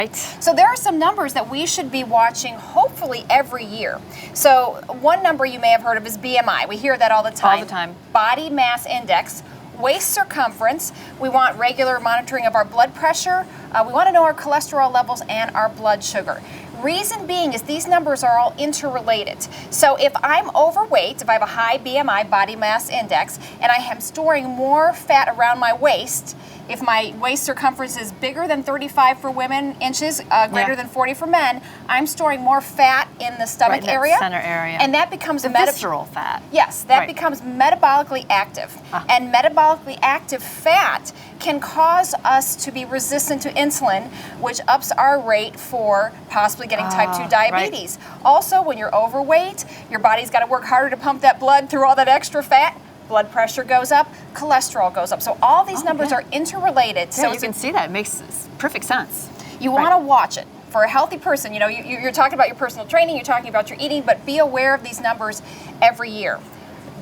Right. So there are some numbers that we should be watching hopefully every year. So one number you may have heard of is BMI. We hear that all the time. All the time. Body mass index, waist circumference. We want regular monitoring of our blood pressure. We want to know our cholesterol levels and our blood sugar. Reason being is these numbers are all interrelated. So if I'm overweight, if I have a high BMI, body mass index, and I am storing more fat around my waist, if my waist circumference is bigger than 35 for women inches, greater than 40 for men, I'm storing more fat in the stomach area. Center area. And that becomes visceral fat. Yes, that becomes metabolically active. And metabolically active fat can cause us to be resistant to insulin, which ups our rate for possibly getting type 2 diabetes. Also, when you're overweight, your body's got to work harder to pump that blood through all that extra fat. Blood pressure goes up, cholesterol goes up. So all these numbers are interrelated. Yeah, so you can see that. It makes perfect sense. You want to watch it. For a healthy person, you know, you're talking about your personal training, you're talking about your eating, but be aware of these numbers every year.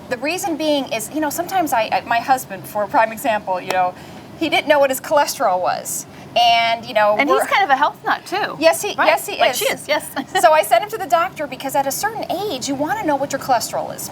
The reason being is, you know, sometimes my husband, for a prime example, you know, he didn't know what his cholesterol was. And, you know, and he's kind of a health nut too. Yes, he like is. She is, yes. So I sent him to the doctor because at a certain age, you want to know what your cholesterol is.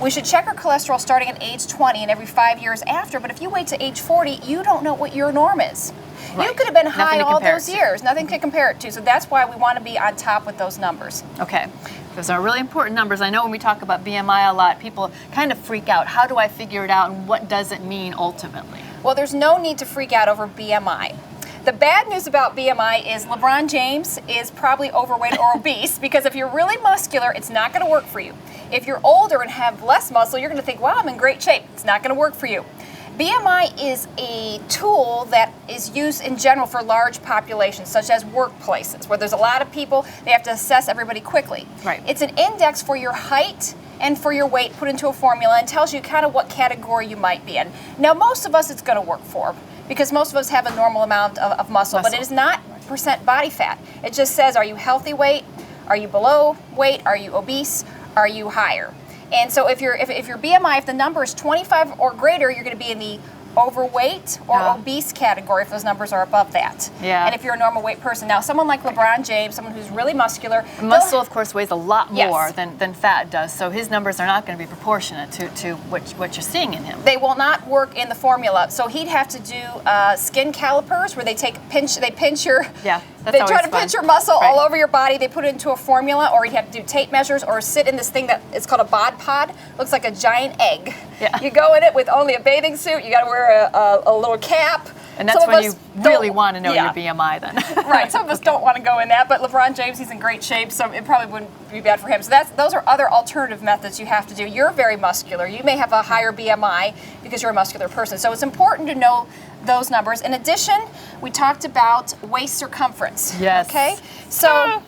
We should check our cholesterol starting at age 20 and every 5 years after, but if you wait to age 40, you don't know what your norm is. You could have been high all those years. Nothing to compare it to. So that's why we want to be on top with those numbers. Okay. Those are really important numbers. I know when we talk about BMI a lot, people kind of freak out. How do I figure it out and what does it mean ultimately? Well, there's no need to freak out over BMI. The bad news about BMI is LeBron James is probably overweight or obese because if you're really muscular, it's not going to work for you. If you're older and have less muscle, you're going to think, wow, I'm in great shape. It's not going to work for you. BMI is a tool that is used in general for large populations, such as workplaces, where there's a lot of people, they have to assess everybody quickly. Right. It's an index for your height and for your weight put into a formula and tells you kind of what category you might be in. Now, most of us it's going to work for because most of us have a normal amount of muscle, but it is not percent body fat. It just says, are you healthy weight? Are you below weight? Are you obese? Are you higher? And so if your BMI, if the number is 25 or greater, you're going to be in the overweight or obese category if those numbers are above that. Yeah. And if you're a normal weight person. Now, someone like LeBron James, someone who's really muscular. Muscle, of course, weighs a lot more than fat does, so his numbers are not going to be proportionate to what you're seeing in him. They will not work in the formula. So he'd have to do skin calipers where they pinch your... Yeah. They try to pinch your muscle all over your body. They put it into a formula, or you'd have to do tape measures, or sit in this thing that it's called a bod pod. Looks like a giant egg. Yeah. You go in it with only a bathing suit. You got to wear a little cap. And that's when you really want to know your BMI then. Right. Some of us don't want to go in that, but LeBron James, he's in great shape, so it probably wouldn't be bad for him. So those are other alternative methods you have to do. You're very muscular. You may have a higher BMI because you're a muscular person. So it's important to know those numbers. In addition, we talked about waist circumference. Yes. Okay? So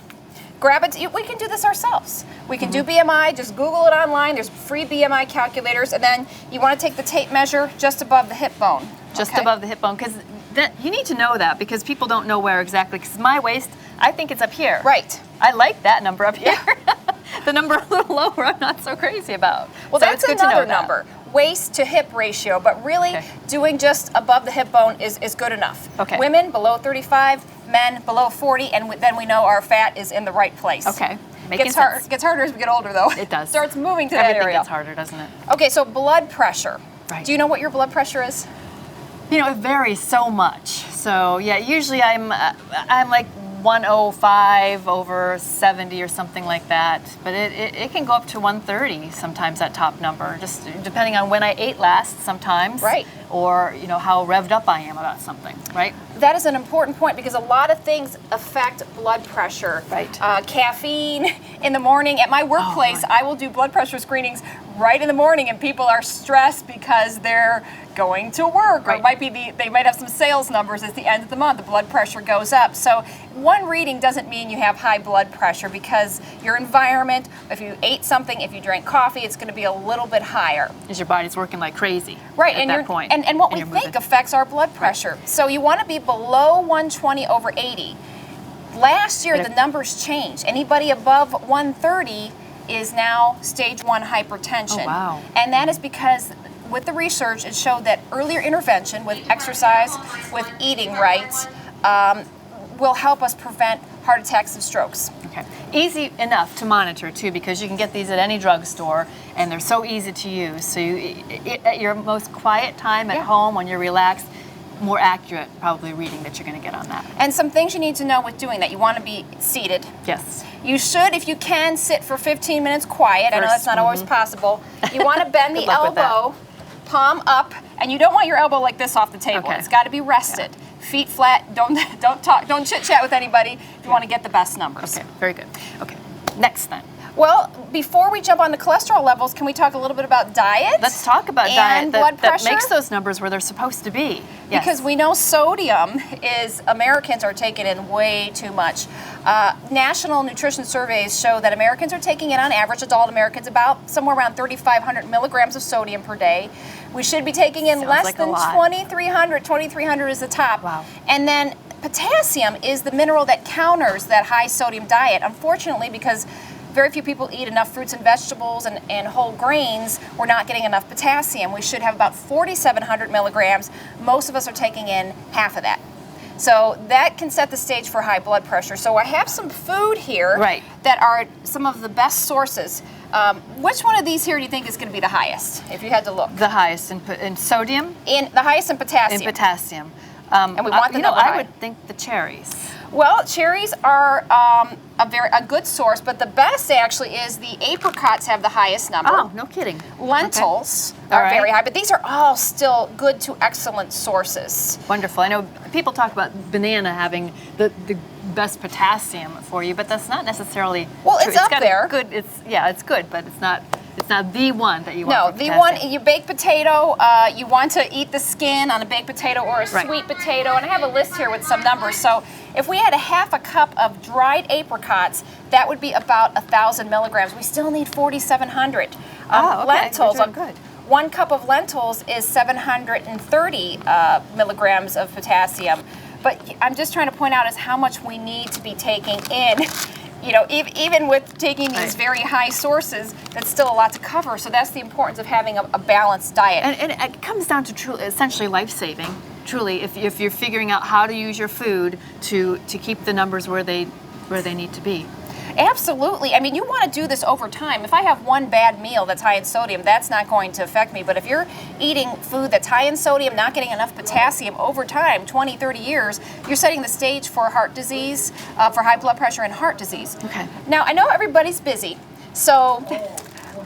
grab it. We can do this ourselves. We can do BMI. Just Google it online. There's free BMI calculators. And then you want to take the tape measure just above the hip bone. Just above the hip bone, because you need to know that because people don't know where exactly. Because my waist, I think it's up here. Right. I like that number up here. The number a little lower, I'm not so crazy about. Well, so that's another number. Waist to hip ratio, but really doing just above the hip bone is good enough. Okay. Women below 35, men below 40, and then we know our fat is in the right place. Okay. Gets harder as we get older, though. It does. Starts moving to that area. Everything gets harder, doesn't it? Okay, so blood pressure. Right. Do you know what your blood pressure is? You know, it varies so much. So yeah, usually I'm like 105 over 70 or something like that. But it can go up to 130 sometimes, that top number, just depending on when I ate last sometimes. Right. Or, you know, how revved up I am about something, right? That is an important point because a lot of things affect blood pressure. Right. Caffeine in the morning. At my workplace, I will do blood pressure screenings right in the morning, and people are stressed because they're going to work, or it might be they might have some sales numbers at the end of the month. The blood pressure goes up. So one reading doesn't mean you have high blood pressure because your environment, if you ate something, if you drank coffee, it's going to be a little bit higher. Because your body's working like crazy. Right, at that point. And what we think affects our blood pressure. Right. So you want to be below 120 over 80. Last year, the numbers changed. Anybody above 130 is now stage 1 hypertension. Oh, wow. And that is because with the research, it showed that earlier intervention with exercise, with eating right, will help us prevent heart attacks and strokes. Okay. Easy enough to monitor too, because you can get these at any drugstore, and they're so easy to use. So at your most quiet time at home, when you're relaxed, more accurate probably reading that you're going to get on that. And some things you need to know with doing that. You want to be seated. Yes. You should, if you can, sit for 15 minutes quiet. I know that's not always possible. You want to bend the elbow, palm up, and you don't want your elbow like this off the table. It's got to be rested. Feet flat. Don't talk. Don't chit chat with anybody if you want to get the best numbers. Okay. Very good. Okay. Next then. Well, before we jump on the cholesterol levels, can we talk a little bit about diet? Let's talk about and diet blood pressure? that makes those numbers where they're supposed to be. Yes. Because we know sodium is, Americans are taking in way too much. National nutrition surveys show that Americans are taking in, on average, adult Americans, about somewhere around 3,500 milligrams of sodium per day. We should be taking in less than 2,300. 2,300 is the top. Wow. And then potassium is the mineral that counters that high sodium diet. Unfortunately, because very few people eat enough fruits and vegetables and whole grains, we're not getting enough potassium. We should have about 4,700 milligrams. Most of us are taking in half of that. So that can set the stage for high blood pressure. So I have some food here that are some of the best sources. Which one of these here do you think is going to be the highest, if you had to look? The highest in sodium? The highest in potassium. In potassium. And we want the number high. I would think the cherries. Well, cherries are a good source, but the best actually is the apricots have the highest number. Oh, no kidding. Lentils are very high, but these are all still good to excellent sources. Wonderful. I know people talk about banana having the best potassium for you, but that's not necessarily true. It's up there. It's good, but it's not the one that you want. No, the one, your baked potato, you want to eat the skin on a baked potato or a sweet potato, and I have a list here with some numbers. So if we had a half a cup of dried apricots, that would be about 1,000 milligrams. We still need 4,700. Lentils, good. 1 cup of lentils is 730 milligrams of potassium. But I'm just trying to point out is how much we need to be taking in. You know, even with taking these very high sources, that's still a lot to cover. So that's the importance of having a balanced diet. And it comes down to essentially life-saving. Truly, if you're figuring out how to use your food to keep the numbers where they need to be. Absolutely. I mean, you want to do this over time. If I have one bad meal that's high in sodium, that's not going to affect me. But if you're eating food that's high in sodium, not getting enough potassium over time, 20, 30 years, you're setting the stage for heart disease, for high blood pressure and heart disease. Okay. Now, I know everybody's busy, so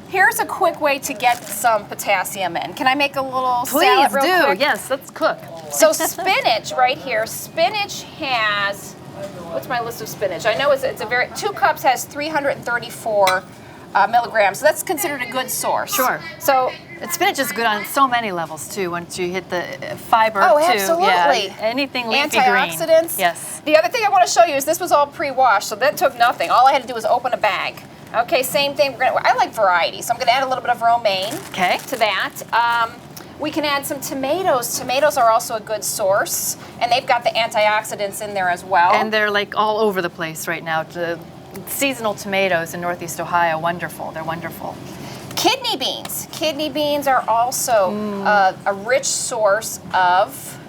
here's a quick way to get some potassium in. Can I make a little salad real quick? Yes, let's cook. So spinach right here. Spinach has... What's my list of spinach? I know it's a 2 cups has 334 milligrams, so that's considered a good source. Sure. So spinach is good on so many levels too. Once you hit the fiber, absolutely. Yeah, anything leafy green. Antioxidants. Yes. The other thing I want to show you is this was all pre-washed, so that took nothing. All I had to do was open a bag. Okay, same thing. I like variety, so I'm going to add a little bit of romaine to that. We can add some tomatoes. Tomatoes are also a good source, and they've got the antioxidants in there as well. And they're like all over the place right now. The seasonal tomatoes in Northeast Ohio, wonderful. They're wonderful. Kidney beans. Kidney beans are also a rich source of,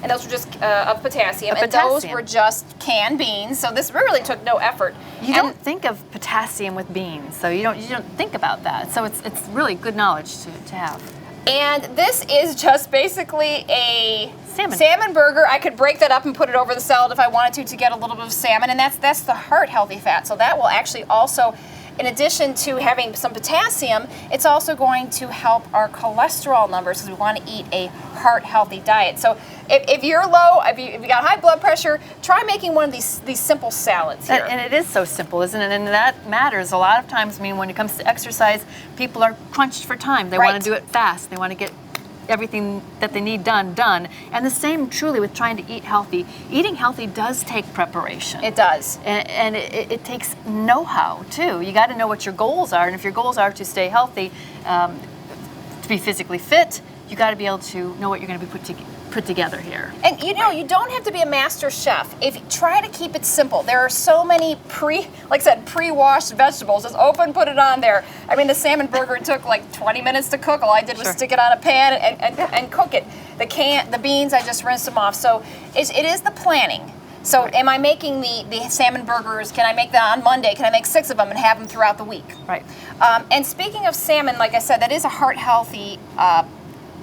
and those were just of potassium. And those were just canned beans. So this really took no effort. You don't think of potassium with beans, so you don't think about that. So it's really good knowledge to have. And this is just basically a salmon burger. I could break that up and put it over the salad if I wanted to get a little bit of salmon, and that's the heart healthy fat. So that will actually also, in addition to having some potassium, it's also going to help our cholesterol numbers because we want to eat a heart healthy diet. So if you're low, if you got high blood pressure, try making one of these simple salads here. And it is so simple, isn't it? And that matters a lot of times. I mean, when it comes to exercise, people are crunched for time. They want to do it fast. They want to get everything that they need done. And the same truly with trying to eat healthy. Eating healthy does take preparation. It does. And it takes know-how too. You got to know what your goals are. And if your goals are to stay healthy, to be physically fit, you got to be able to know what you're going to be put together here. And you know, you don't have to be a master chef. If you try to keep it simple, there are so many pre-washed vegetables. Just open, put it on there. I mean, the salmon burger took like 20 minutes to cook. All I did was stick it on a pan and cook it. The beans, I just rinsed them off. So it is the planning. So am I making the salmon burgers? Can I make that on Monday? Can I make 6 of them and have them throughout the week? Right. And speaking of salmon, like I said, that is a heart-healthy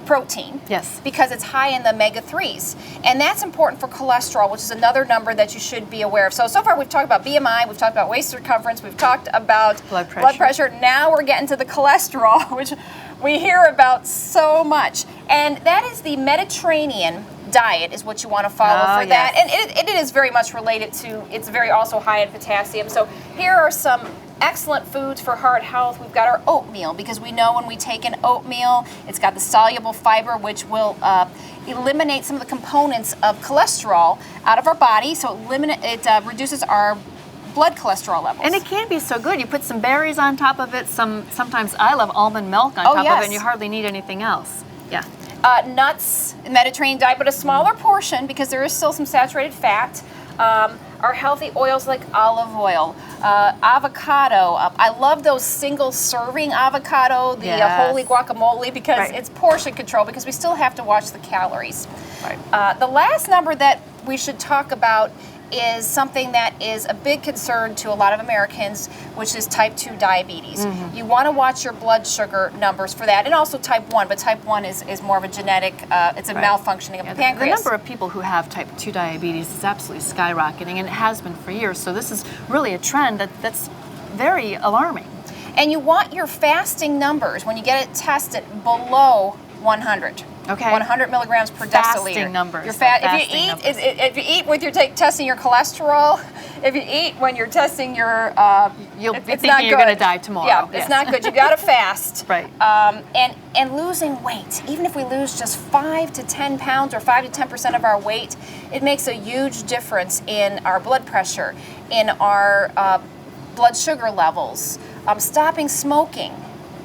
protein. Yes. Because it's high in the omega-3s. And that's important for cholesterol, which is another number that you should be aware of. So far we've talked about BMI, we've talked about waist circumference, we've talked about blood pressure. Now we're getting to the cholesterol, which we hear about so much. And that is the Mediterranean diet is what you want to follow for that. And it is very much related to, it's very also high in potassium. So here are some excellent foods for heart health. We've got our oatmeal, because we know when we take an oatmeal, it's got the soluble fiber, which will eliminate some of the components of cholesterol out of our body. So it reduces our blood cholesterol levels. And it can be so good. You put some berries on top of it. Sometimes I love almond milk on top of it, and you hardly need anything else. Yeah. Nuts, Mediterranean diet, but a smaller portion because there is still some saturated fat. Our healthy oils like olive oil, avocado. I love those single serving avocado, the holy guacamole, because it's portion control, because we still have to watch the calories. Right. The last number that we should talk about is something that is a big concern to a lot of Americans, which is type 2 diabetes. Mm-hmm. You want to watch your blood sugar numbers for that, and also type 1, but type 1 is more of a genetic, it's a malfunctioning of the pancreas. The number of people who have type 2 diabetes is absolutely skyrocketing, and it has been for years, so this is really a trend that's very alarming. And you want your fasting numbers, when you get it tested, below 100. Okay. 100 milligrams per deciliter. Fasting numbers. If you eat with your testing your cholesterol, if you eat when you're testing your, you'll be thinking you're going to die tomorrow. Yeah, it's not good. You got to fast. Right. And losing weight, even if we lose just 5 to 10 pounds or 5 to 10% of our weight, it makes a huge difference in our blood pressure, in our blood sugar levels, stopping smoking,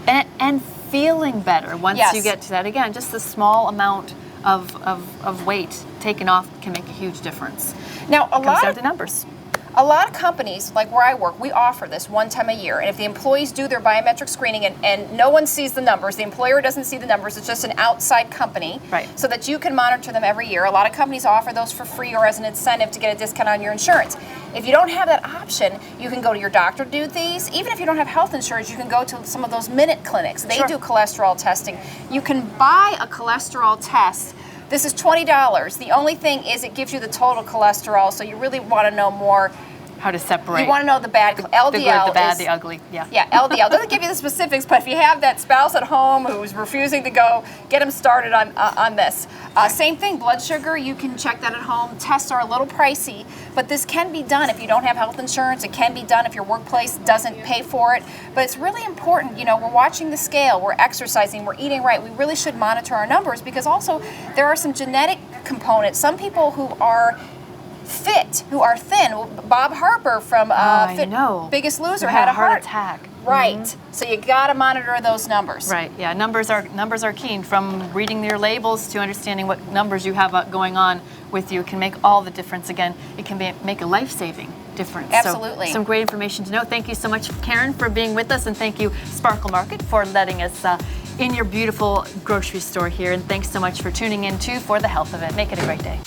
and feeling better once you get to that. Again, just the small amount of weight taken off can make a huge difference. Now, a lot of companies, like where I work, we offer this one time a year. And if the employees do their biometric screening and no one sees the numbers, the employer doesn't see the numbers, it's just an outside company, so that you can monitor them every year. A lot of companies offer those for free or as an incentive to get a discount on your insurance. If you don't have that option, you can go to your doctor to do these. Even if you don't have health insurance, you can go to some of those minute clinics. They do cholesterol testing. You can buy a cholesterol test. This is $20. The only thing is it gives you the total cholesterol, so you really want to know more. How to separate. You want to know the bad, LDL. The good, the bad, the ugly. Yeah, LDL. Doesn't give you the specifics, but if you have that spouse at home who's refusing to go, get them started on this. Same thing, blood sugar, you can check that at home. Tests are a little pricey, but this can be done if you don't have health insurance. It can be done if your workplace doesn't pay for it. But it's really important, we're watching the scale, we're exercising, we're eating right. We really should monitor our numbers, because also there are some genetic components. Some people who are fit, who are thin. Bob Harper from Biggest Loser had a heart attack. Right. Mm-hmm. So you got to monitor those numbers. Right. Yeah. Numbers are key. From reading your labels to understanding what numbers you have going on with you can make all the difference. Again, it can make a life-saving difference. Absolutely. So, some great information to know. Thank you so much, Karen, for being with us, and thank you, Sparkle Market, for letting us in your beautiful grocery store here. And thanks so much for tuning in too for the health of it. Make it a great day.